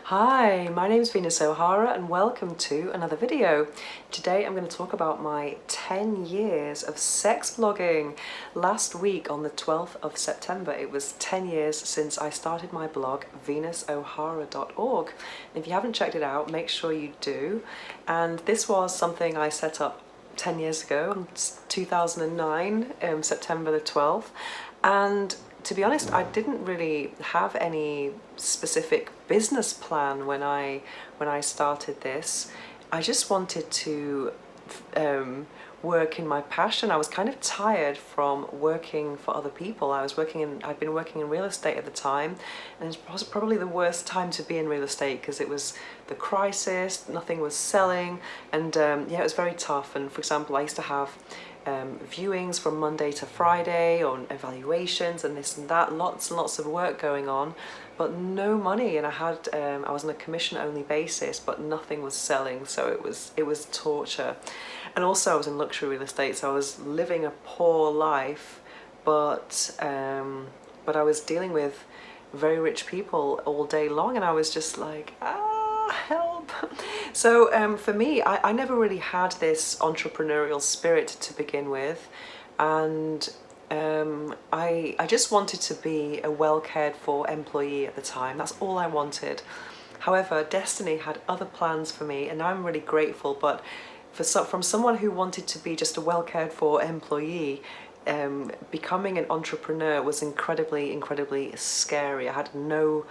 Hi, my name is Venus O'Hara and welcome to another video. Today I'm going to talk about my 10 years of sex blogging. Last week on the 12th of September it was 10 years since I started my blog venusohara.org. If you haven't checked it out, make sure you do. And this was something I set up 10 years ago, 2009, September the 12th. And to be honest, I didn't really have any specific business plan when I started this. I just wanted to work in my passion. I was kind of tired from working for other people. I'd been working in real estate at the time, and it was probably the worst time to be in real estate because it was the crisis, nothing was selling, and yeah, it was very tough. And for example, I used to have viewings from Monday to Friday on evaluations and this and that, lots and lots of work going on, but no money. And I was on a commission only basis, but nothing was selling, so it was torture. And also I was in luxury real estate, so I was living a poor life, but I was dealing with very rich people all day long, and I was just like, help. So for me, I never really had this entrepreneurial spirit to begin with, and I just wanted to be a well cared for employee at the time. That's all I wanted. However, destiny had other plans for me, and I'm really grateful, but from someone who wanted to be just a well cared for employee, becoming an entrepreneur was incredibly scary. I had no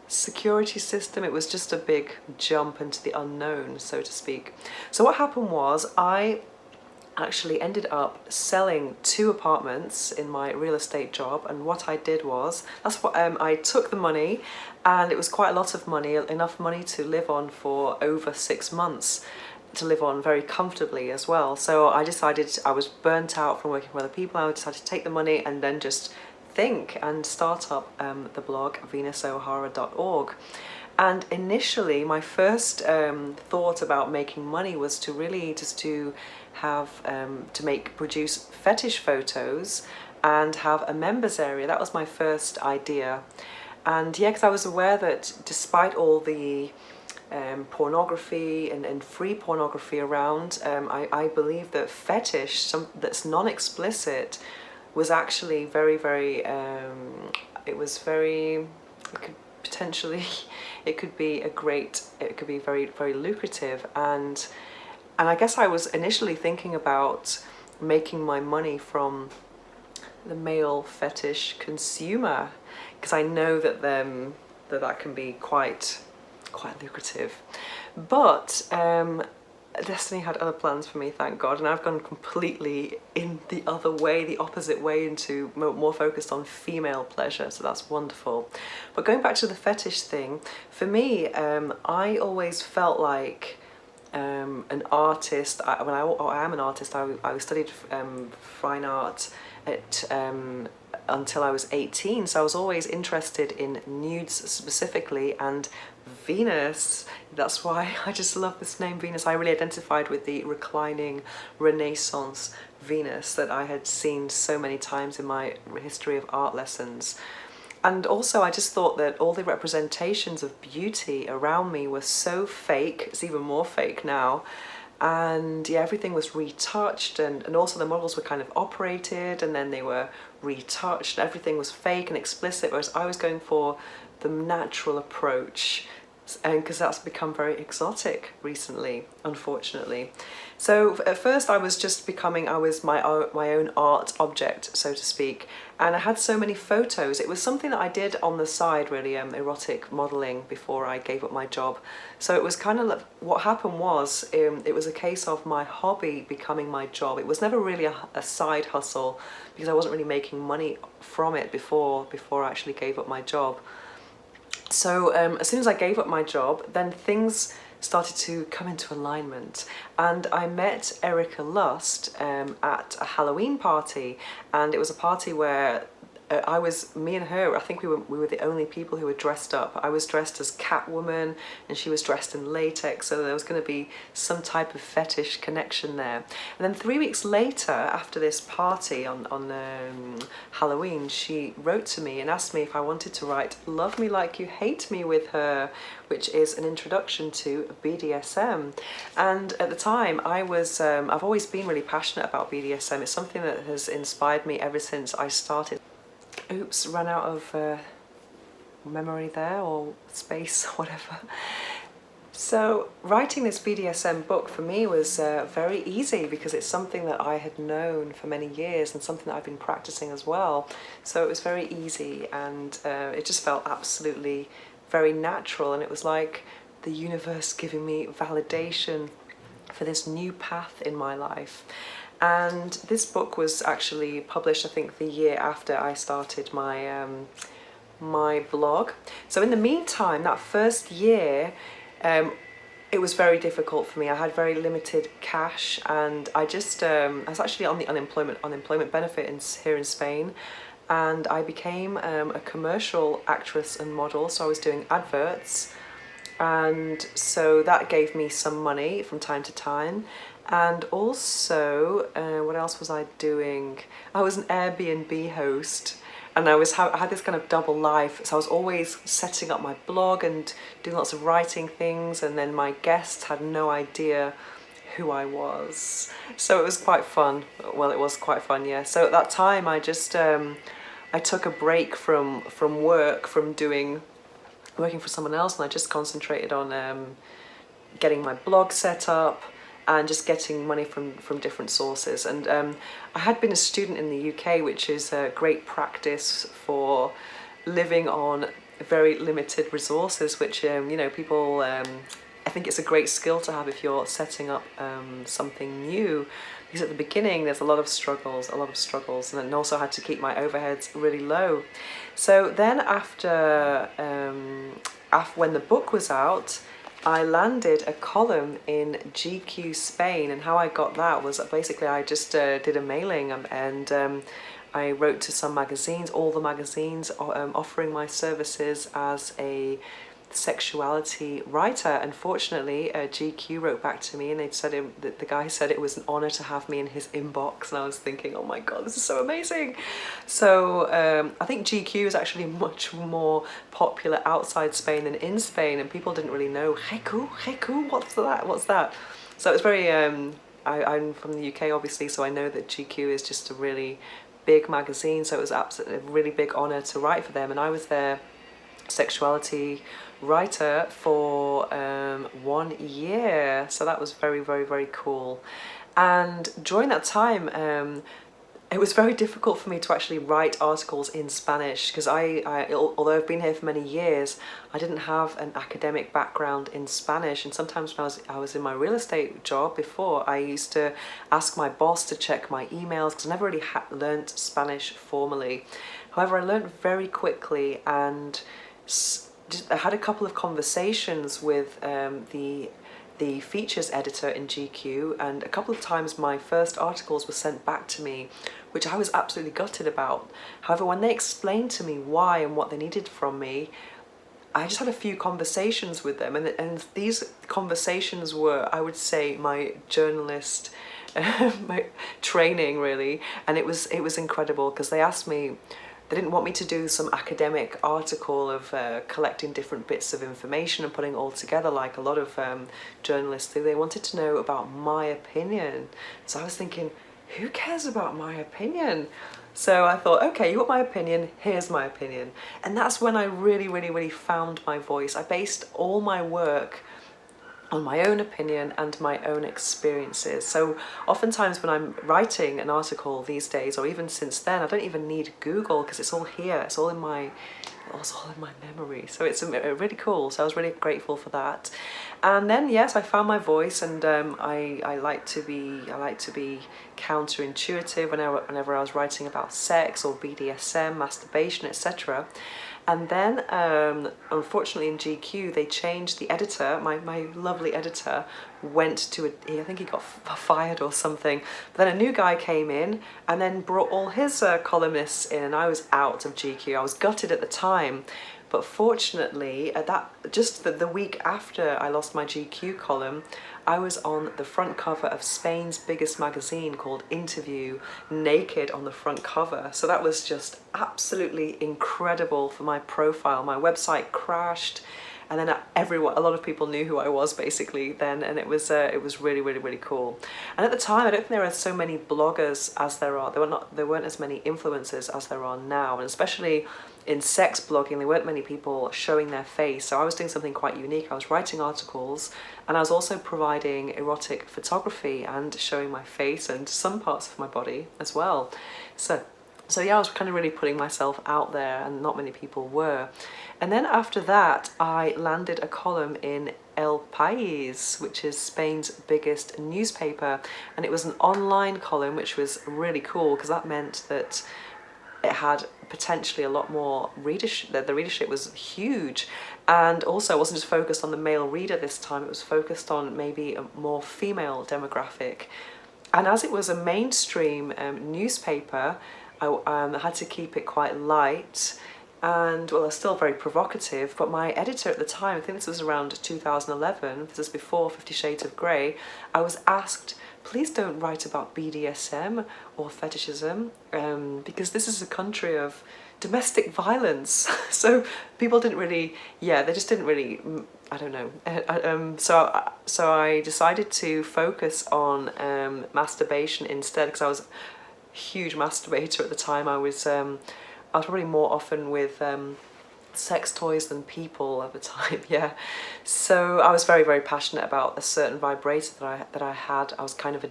security system. It was just a big jump into the unknown, so to speak. So what happened was I actually ended up selling 2 apartments in my real estate job, and what I did was I took the money, and it was quite a lot of money, enough money to live on for over 6 months, to live on very comfortably as well. So I decided, I was burnt out from working for other people, I decided to take the money and then just think and start up the blog venusohara.org. And initially my first thought about making money was to really just to have produce fetish photos and have a members area. That was my first idea. And yeah, because I was aware that despite all the pornography and free pornography around, I believe that fetish, that's non-explicit, was actually very it could be very lucrative. And I guess I was initially thinking about making my money from the male fetish consumer, because I know that that can be quite lucrative. But destiny had other plans for me, thank God, and I've gone completely in the other way, the opposite way, into more focused on female pleasure, so that's wonderful. But going back to the fetish thing, for me, I always felt like an artist. I am an artist. I studied fine art until I was 18, so I was always interested in nudes specifically, and Venus, that's why I just love this name, Venus. I really identified with the reclining Renaissance Venus that I had seen so many times in my history of art lessons. And also I just thought that all the representations of beauty around me were so fake. It's even more fake now. And yeah, everything was retouched, and also the models were kind of operated and then they were retouched. Everything was fake and explicit, whereas I was going for the natural approach, and because that's become very exotic recently, unfortunately. So at first I was my own art object, so to speak, and I had so many photos. It was something that I did on the side, really, erotic modelling, before I gave up my job. So it was kind of like, what happened was, it was a case of my hobby becoming my job. It was never really a side hustle, because I wasn't really making money from it before I actually gave up my job. So as soon as I gave up my job, then things started to come into alignment, and I met Erica Lust at a Halloween party, and it was a party where me and her, I think we were the only people who were dressed up. I was dressed as Catwoman and she was dressed in latex, so there was going to be some type of fetish connection there. And then 3 weeks later, after this party on Halloween, she wrote to me and asked me if I wanted to write Love Me Like You Hate Me with her, which is an introduction to BDSM. And at the time, I've always been really passionate about BDSM. It's something that has inspired me ever since I started. Oops, ran out of memory there, or space, whatever. So writing this BDSM book for me was very easy because it's something that I had known for many years and something that I've been practicing as well. So it was very easy, and it just felt absolutely very natural, and it was like the universe giving me validation for this new path in my life. And this book was actually published, I think, the year after I started my my blog. So in the meantime, that first year, it was very difficult for me. I had very limited cash, and I was actually on the unemployment benefit here in Spain, and I became a commercial actress and model. So I was doing adverts, and so that gave me some money from time to time. And also, what else was I doing? I was an Airbnb host, and I had this kind of double life. So I was always setting up my blog and doing lots of writing things, and then my guests had no idea who I was. So it was quite fun. Well, it was quite fun, yeah. So at that time, I just I took a break from work, from working for someone else, and I just concentrated on getting my blog set up and just getting money from different sources. And I had been a student in the UK, which is a great practice for living on very limited resources, which you know, people I think it's a great skill to have if you're setting up something new, because at the beginning there's a lot of struggles, and then also had to keep my overheads really low. So then after when the book was out, I landed a column in GQ Spain, and how I got that was basically I just did a mailing, and I wrote to some magazines, all the magazines, offering my services as a sexuality writer. Unfortunately, GQ wrote back to me, and the guy said it was an honour to have me in his inbox, and I was thinking, oh my god, this is so amazing. So I think GQ is actually much more popular outside Spain than in Spain, and people didn't really know Geku, what's that? So it was very I'm from the UK obviously, so I know that GQ is just a really big magazine, so it was absolutely a really big honour to write for them, and I was their sexuality writer for 1 year. So that was very, very, very cool. And during that time, it was very difficult for me to actually write articles in Spanish, because although I've been here for many years, I didn't have an academic background in Spanish. And sometimes when I was in my real estate job before, I used to ask my boss to check my emails, because I never really learnt Spanish formally. However, I learnt very quickly, and I had a couple of conversations with the features editor in GQ, and a couple of times my first articles were sent back to me, which I was absolutely gutted about. However, when they explained to me why and what they needed from me, I just had a few conversations with them, and these conversations were, I would say, my journalist my training really, and it was incredible, because they asked me, they didn't want me to do some academic article of collecting different bits of information and putting it all together like a lot of journalists do. They wanted to know about my opinion. So I was thinking, who cares about my opinion? So I thought, okay, you want my opinion, here's my opinion. And that's when I really, really, really found my voice. I based all my work on my own opinion and my own experiences. So oftentimes when I'm writing an article these days, or even since then, I don't even need Google, because it's all here, it's all in my memory. So it's really cool. So I was really grateful for that. And then yes, I found my voice, and I like to be counterintuitive whenever I was writing about sex or BDSM, masturbation, etc. And then, unfortunately, in GQ, they changed the editor. My lovely editor went to I think he got fired or something. But then a new guy came in and then brought all his columnists in, and I was out of GQ. I was gutted at the time. But fortunately, at that, just the week after I lost my GQ column, I was on the front cover of Spain's biggest magazine called Interview, naked on the front cover. So that was just absolutely incredible for my profile. My website crashed, and then a lot of people knew who I was basically then, and it was really, really, really cool. And at the time, I don't think there were so many bloggers as there are. There weren't as many influencers as there are now, and especially in sex blogging, there weren't many people showing their face. So I was doing something quite unique. I was writing articles, and I was also providing erotic photography and showing my face and some parts of my body as well. So yeah, I was kind of really putting myself out there, and not many people were. And then after that, I landed a column in El País, which is Spain's biggest newspaper. And it was an online column, which was really cool because that meant that it had potentially a lot more readership. The readership was huge. And also, it wasn't just focused on the male reader this time, it was focused on maybe a more female demographic. And as it was a mainstream newspaper, I had to keep it quite light, and well, it's still very provocative, but my editor at the time, I think this was around 2011, this is before 50 Shades of Grey, I was asked, please don't write about BDSM or fetishism, because this is a country of domestic violence. So people didn't really, they just didn't really, I don't know. So I decided to focus on masturbation instead, because I was a huge masturbator at the time. I was probably more often with sex toys than people at the time, yeah. So I was very, very passionate about a certain vibrator that I had. I was kind of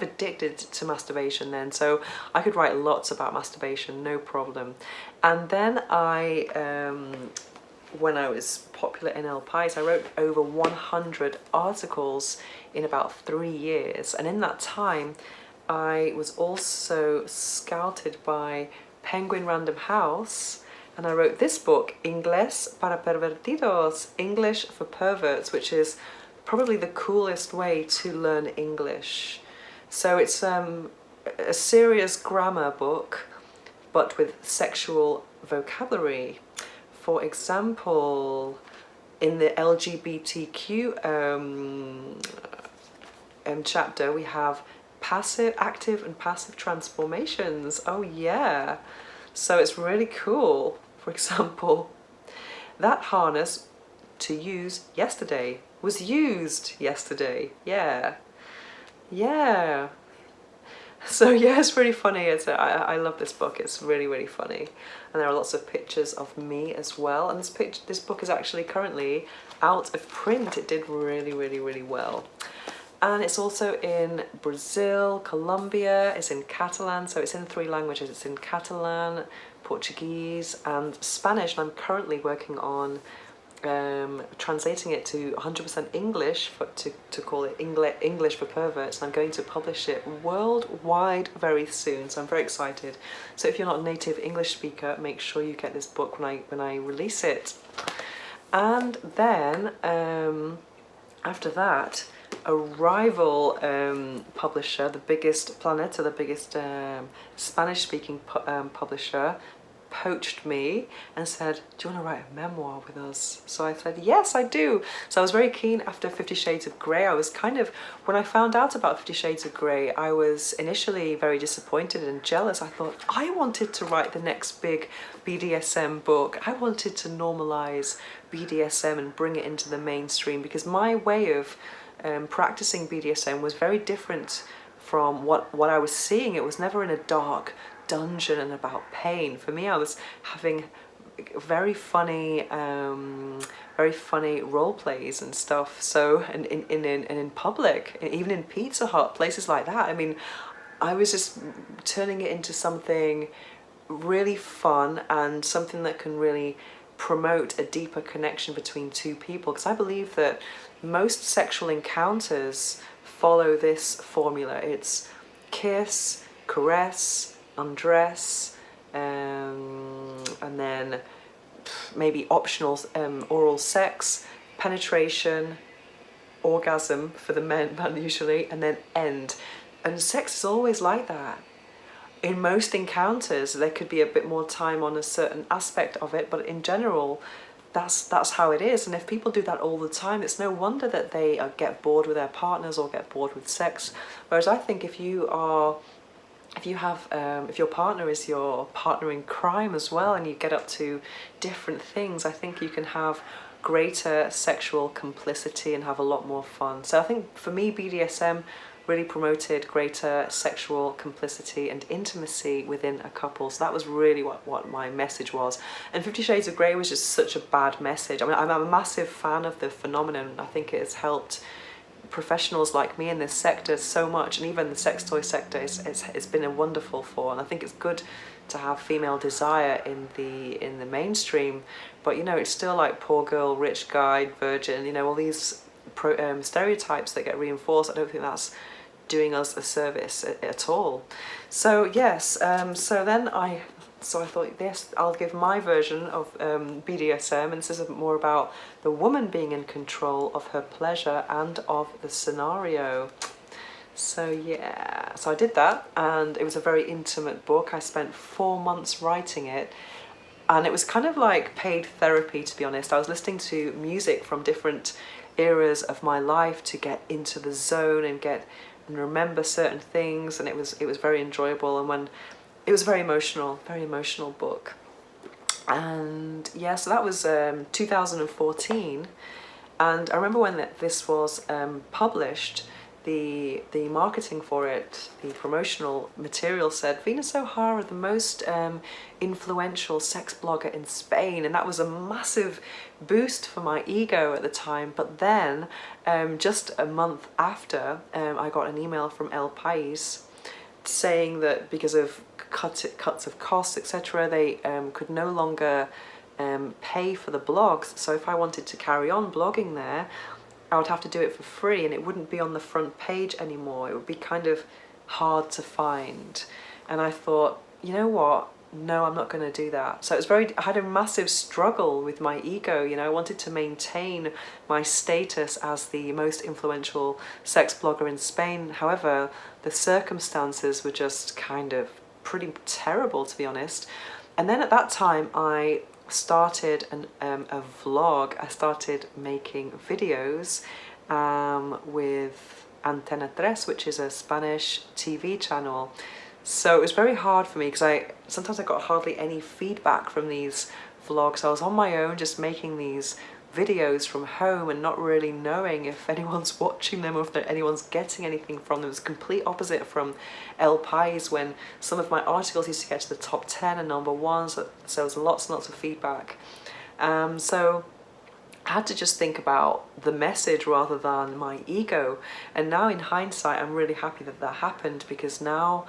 addicted to masturbation then, so I could write lots about masturbation, no problem. And then when I was popular in El País, I wrote over 100 articles in about 3 years, and in that time I was also scouted by Penguin Random House, and I wrote this book, Inglés para Pervertidos, English for Perverts, which is probably the coolest way to learn English. So it's a serious grammar book, but with sexual vocabulary. For example, in the LGBTQ chapter, we have active and passive transformations. Oh yeah. So it's really cool. For example, that harness to use yesterday was used yesterday. Yeah. Yeah. So yeah, it's really funny. I love this book. It's really, really funny. And there are lots of pictures of me as well. And this book is actually currently out of print. It did really, really, really well. And it's also in Brazil, Colombia, it's in Catalan, so it's in 3 languages. It's in Catalan, Portuguese and Spanish, and I'm currently working on translating it to 100% English to call it English for Perverts, and I'm going to publish it worldwide very soon, so I'm very excited. So if you're not a native English speaker, make sure you get this book when I release it. And then after that, a rival publisher, the biggest Planeta, the biggest Spanish-speaking publisher, poached me and said, do you want to write a memoir with us? So I said, yes, I do. So I was very keen after 50 Shades of Grey. I was when I found out about 50 Shades of Grey, I was initially very disappointed and jealous. I thought, I wanted to write the next big BDSM book. I wanted to normalize BDSM and bring it into the mainstream, because my way of practicing BDSM was very different from what I was seeing. It was never in a dark dungeon and about pain. For me, I was having very funny role plays and stuff. So and in public, even in Pizza Hut, places like that. I mean, I was just turning it into something really fun and something that can really promote a deeper connection between two people, because I believe that most sexual encounters follow this formula. It's kiss, caress, undress, and then maybe optional oral sex, penetration, orgasm for the men usually, and then end. And sex is always like that. In most encounters, there could be a bit more time on a certain aspect of it, but in general, that's how it is. And if people do that all the time, it's no wonder that they get bored with their partners or get bored with sex. Whereas I think if your partner is your partner in crime as well, and you get up to different things, I think you can have greater sexual complicity and have a lot more fun. So I think for me, BDSM really promoted greater sexual complicity and intimacy within a couple. So that was really what my message was. And 50 Shades of Grey was just such a bad message. I mean, I'm a massive fan of the phenomenon. I think it has helped professionals like me in this sector so much, and even the sex toy sector it's been a wonderful for, and I think it's good to have female desire in the mainstream. But you know, it's still like poor girl, rich guy, virgin, you know, all these stereotypes that get reinforced. I don't think that's doing us a service at all. So yes, so I thought, yes, I'll give my version of BDSM, and this is more about the woman being in control of her pleasure and of the scenario. So yeah, so I did that, and it was a very intimate book. I spent 4 months writing it, and it was kind of like paid therapy, to be honest. I was listening to music from different eras of my life to get into the zone and remember certain things, and it was very enjoyable. And when it was a very emotional book. And yeah, so that was 2014, and I remember when this was published, the marketing for it, the promotional material said Venus O'Hara, the most influential sex blogger in Spain, and that was a massive boost for my ego at the time. But then just a month after, I got an email from El País saying that because of cuts of costs, etc., they could no longer pay for the blogs. So if I wanted to carry on blogging there, I would have to do it for free, and it wouldn't be on the front page anymore. It would be kind of hard to find. And I thought, you know what? No, I'm not going to do that. So I had a massive struggle with my ego. You know, I wanted to maintain my status as the most influential sex blogger in Spain. However, the circumstances were just kind of pretty terrible, to be honest. And then at that time, I started a vlog. I started making videos with Antena 3, which is a Spanish TV channel. So it was very hard for me because sometimes I got hardly any feedback from these vlogs. I was on my own just making these videos from home and not really knowing if anyone's watching them or if anyone's getting anything from them. It was complete opposite from El País, when some of my articles used to get to the top 10 and #1, so there was lots and lots of feedback. So I had to just think about the message rather than my ego. And now in hindsight, I'm really happy that that happened, because now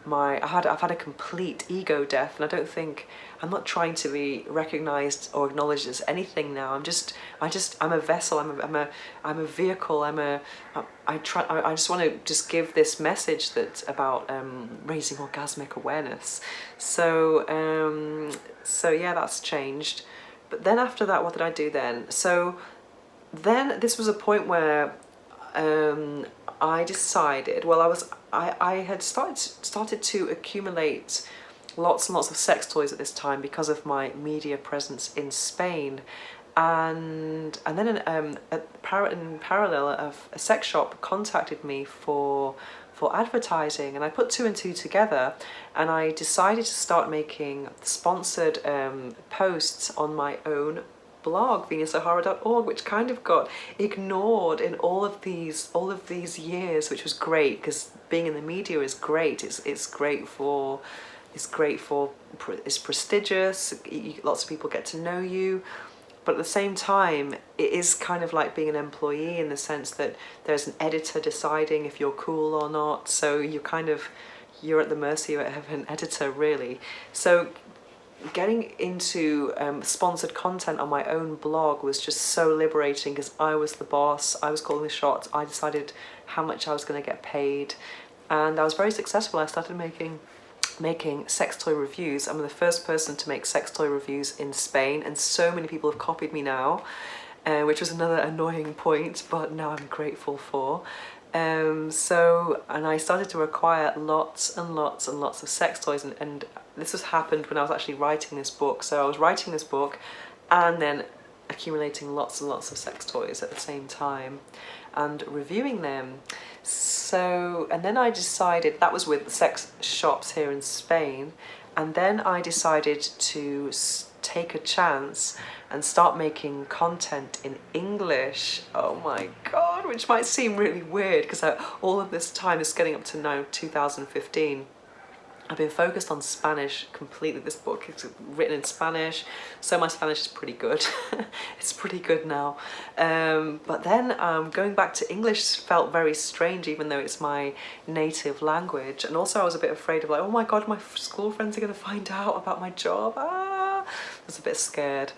I've had a complete ego death, and I'm not trying to be recognized or acknowledged as anything now. I'm a vessel. I'm a vehicle. I just want to just give this message that's about raising orgasmic awareness. So yeah, that's changed. But then after that, what did I do then? So then this was a point where I decided, I had started to accumulate lots and lots of sex toys at this time because of my media presence in Spain, and then in parallel, a sex shop contacted me for advertising, and I put two and two together, and I decided to start making sponsored posts on my own blog, venusohara.org, which kind of got ignored in all of these years, which was great, because being in the media is great. It's prestigious. Lots of people get to know you, but at the same time, it is kind of like being an employee in the sense that there's an editor deciding if you're cool or not. So you're at the mercy of an editor, really. So getting into sponsored content on my own blog was just so liberating, because I was the boss, I was calling the shots, I decided how much I was going to get paid, and I was very successful. I started making making sex toy reviews. I'm the first person to make sex toy reviews in Spain, and so many people have copied me now, which was another annoying point, but now I'm grateful for. And I started to acquire lots and lots and lots of sex toys, and this has happened when I was actually writing this book. So I was writing this book and then accumulating lots and lots of sex toys at the same time and reviewing them. So, and then I decided, that was with sex shops here in Spain, and then I decided to take a chance and start making content in English. Oh my god, which might seem really weird because all of this time is getting up to now 2015. I've been focused on Spanish completely. This book is written in Spanish, so my Spanish is pretty good. It's pretty good now. But then going back to English felt very strange, even though it's my native language. And also I was a bit afraid of, like, oh my god, my school friends are going to find out about my job. I was a bit scared.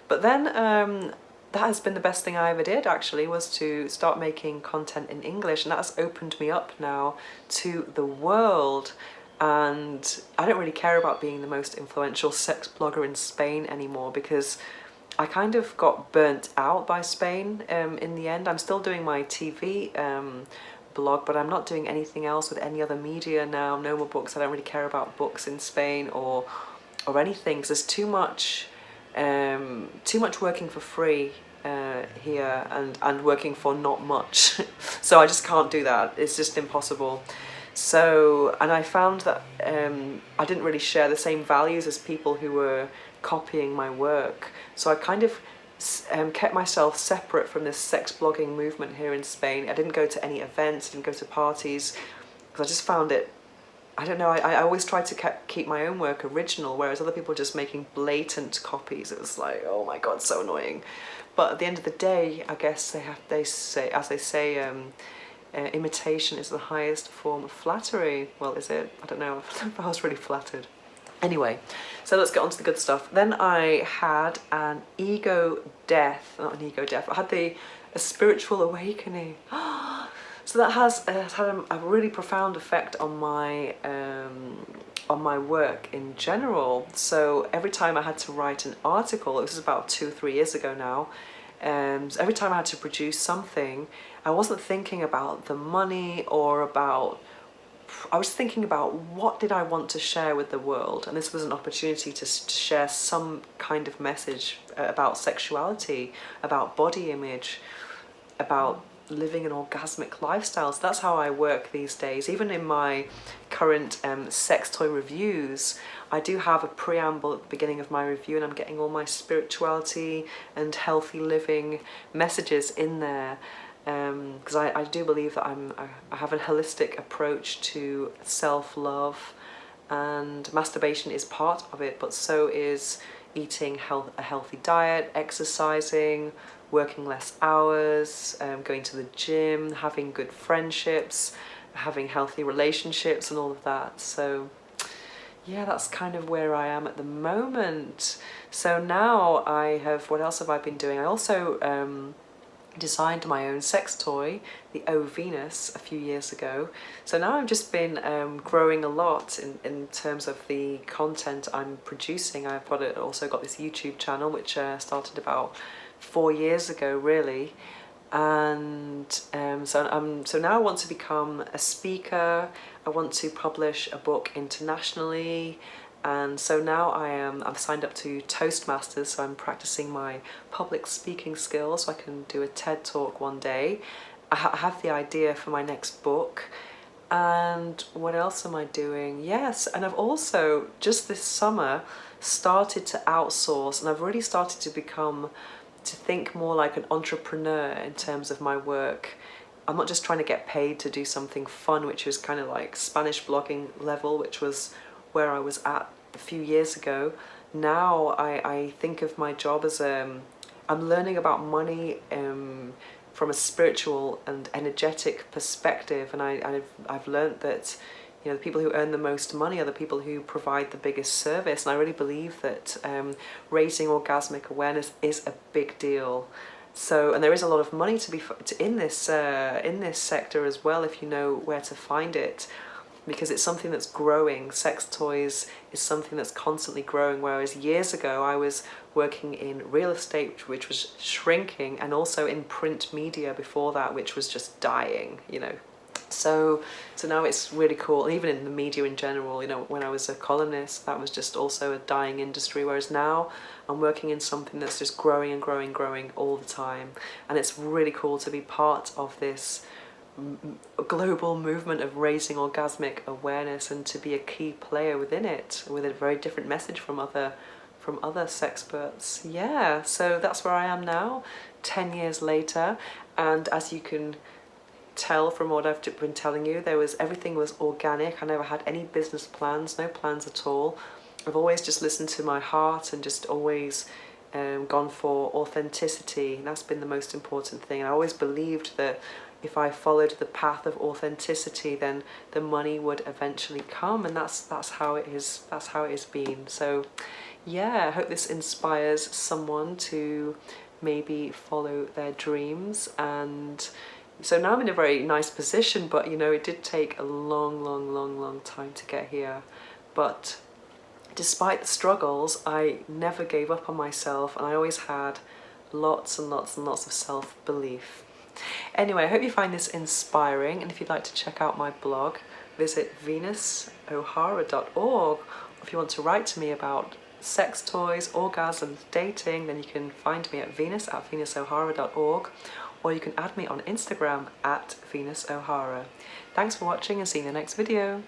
But then that has been the best thing I ever did, actually, was to start making content in English, and that's opened me up now to the world. And I don't really care about being the most influential sex blogger in Spain anymore, because I kind of got burnt out by Spain in the end. I'm still doing my TV blog, but I'm not doing anything else with any other media now. No more books. I don't really care about books in Spain or anything, because there's too much working for free here and working for not much. So I just can't do that. It's just impossible. So, and I found that I didn't really share the same values as people who were copying my work. So I kind of kept myself separate from this sex blogging movement here in Spain. I didn't go to any events, didn't go to parties, because I just found it, I don't know, I always tried to keep my own work original, whereas other people were just making blatant copies. It was like, oh my god, so annoying. But at the end of the day, I guess they say, imitation is the highest form of flattery. Well, is it? I don't know if I was really flattered. Anyway, so let's get on to the good stuff. Then I had an ego death, not an ego death, I had a spiritual awakening. So that has had a really profound effect on my work in general. So every time I had to write an article, this is about 2 or 3 years ago now, so every time I had to produce something, I wasn't thinking about the money or I was thinking about what did I want to share with the world, and this was an opportunity to share some kind of message about sexuality, about body image, about living an orgasmic lifestyle. So that's how I work these days. Even in my current sex toy reviews, I do have a preamble at the beginning of my review, and I'm getting all my spirituality and healthy living messages in there, because I do believe that I have a holistic approach to self-love, and masturbation is part of it, but so is eating a healthy diet, exercising, working less hours, going to the gym, having good friendships, having healthy relationships and all of that. So yeah, that's kind of where I am at the moment. So now what else have I been doing? I also designed my own sex toy, the O Venus, a few years ago. So now I've just been growing a lot in terms of the content I'm producing. I've also got this YouTube channel, which started about 4 years ago, really. And so now I want to become a speaker. I want to publish a book internationally. And so now I've signed up to Toastmasters, so I'm practicing my public speaking skills so I can do a TED talk one day. I have the idea for my next book. And what else am I doing? Yes, and I've also, just this summer, started to outsource, and I've really started to think more like an entrepreneur in terms of my work. I'm not just trying to get paid to do something fun, which was kind of like Spanish blogging level, which was where I was at a few years ago. Now I think of my job as I'm learning about money from a spiritual and energetic perspective, and I've learned that, you know, the people who earn the most money are the people who provide the biggest service, and I really believe that raising orgasmic awareness is a big deal. So, and there is a lot of money to be in this sector as well, if you know where to find it. because it's something that's growing. Sex toys is something that's constantly growing, whereas years ago I was working in real estate, which was shrinking, and also in print media before that, which was just dying, you know. So now it's really cool. Even in the media in general, you know, when I was a columnist, that was just also a dying industry, whereas now I'm working in something that's just growing and growing, growing all the time. And it's really cool to be part of this global movement of raising orgasmic awareness and to be a key player within it, with a very different message from other sexperts. Yeah, so that's where I am now, 10 years later. And as you can tell from what I've been telling you, everything was organic. I never had any business plans, no plans at all. I've always just listened to my heart and just always gone for authenticity. And that's been the most important thing. And I always believed that if I followed the path of authenticity, then the money would eventually come, and that's how it is. That's how it has been. So yeah, I hope this inspires someone to maybe follow their dreams. And so now I'm in a very nice position, but you know, it did take a long time to get here. But despite the struggles, I never gave up on myself, and I always had lots and lots and lots of self-belief. Anyway, I hope you find this inspiring, and if you'd like to check out my blog, visit venusohara.org. If you want to write to me about sex toys, orgasms, dating, then you can find me at venusohara.org, or you can add me on Instagram at venusohara. Thanks for watching, and see you in the next video.